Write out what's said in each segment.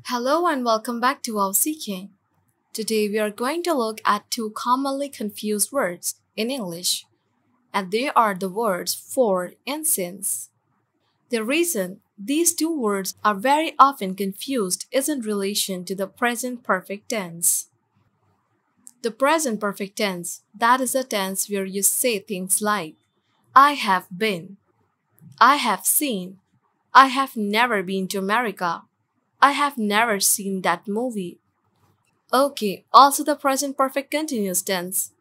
Hello and welcome back to our sekhain. Today we are going to look at two commonly confused words in English, and they are the words for and since. The reason these two words are very often confused is in relation to the present perfect tense. The present perfect tense, that is a tense where you say things like I have been, I have seen, I have never been to America, I have never seen that movie. Okay, also the present perfect continuous tense.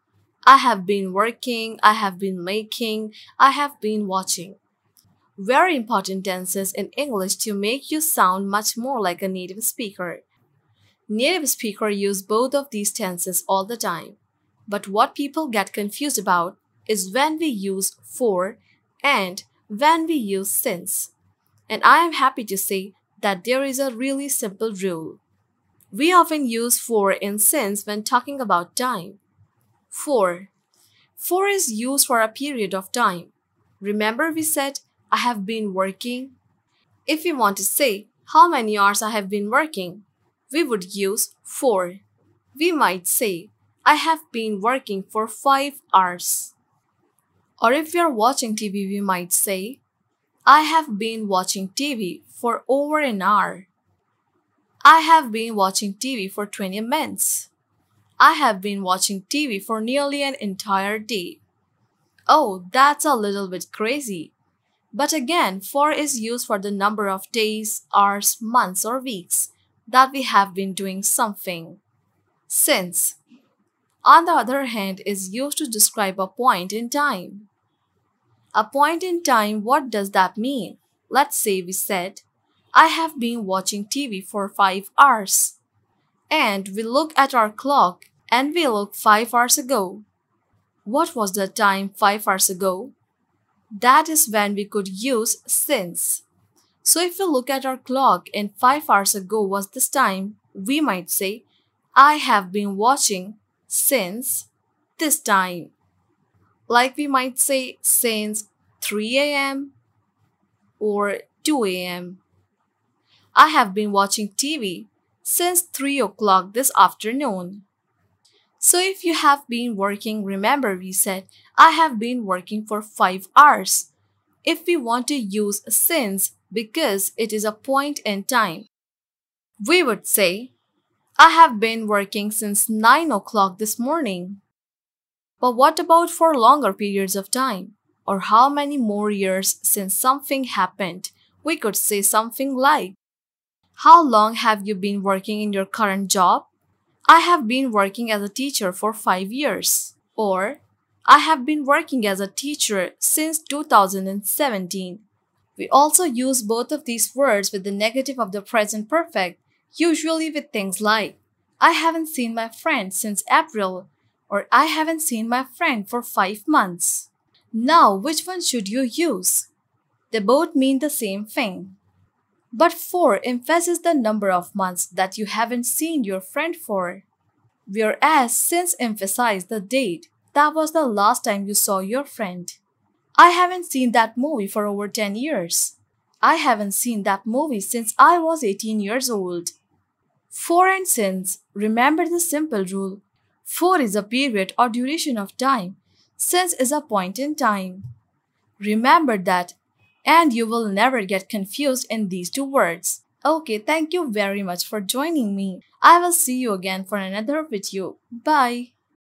I have been working, I have been making, I have been watching. Very important tenses in English to make you sound much more like a native speaker. Native speakers use both of these tenses all the time. But what people get confused about is when we use for and when we use since. And I am happy to say that there is a really simple rule. We often use for and since when talking about time. For. For is used for a period of time. Remember we said, I have been working? If we want to say how many hours I have been working, we would use for. We might say, I have been working for 5 hours. Or if we are watching TV, we might say, I have been watching TV for over an hour. I have been watching TV for 20 minutes. I have been watching TV for nearly an entire day. Oh, that's a little bit crazy. But again, for is used for the number of days, hours, months, or weeks that we have been doing something. Since, on the other hand, is used to describe a point in time. A point in time, what does that mean? Let's say we said, I have been watching TV for 5 hours. And we look at our clock and we look 5 hours ago. What was the time 5 hours ago? That is when we could use since. So if we look at our clock and 5 hours ago was this time, we might say, I have been watching since this time. Like we might say since 3 a.m. or 2 a.m. I have been watching TV since 3 o'clock this afternoon. So if you have been working, remember we said, I have been working for 5 hours. If we want to use since because it is a point in time, we would say, I have been working since 9 o'clock this morning. But what about for longer periods of time? Or how many more years since something happened? We could say something like, how long have you been working in your current job? I have been working as a teacher for 5 years. Or, I have been working as a teacher since 2017. We also use both of these words with the negative of the present perfect, usually with things like, I haven't seen my friend since April, or I haven't seen my friend for 5 months. Now, which one should you use? They both mean the same thing. But for emphasizes the number of months that you haven't seen your friend for, whereas since emphasizes the date that was the last time you saw your friend. I haven't seen that movie for over 10 years. I haven't seen that movie since I was 18 years old. For and since, remember the simple rule. For is a period or duration of time. Since is a point in time. Remember that, and you will never get confused in these two words. Okay, thank you very much for joining me. I will see you again for another video. Bye.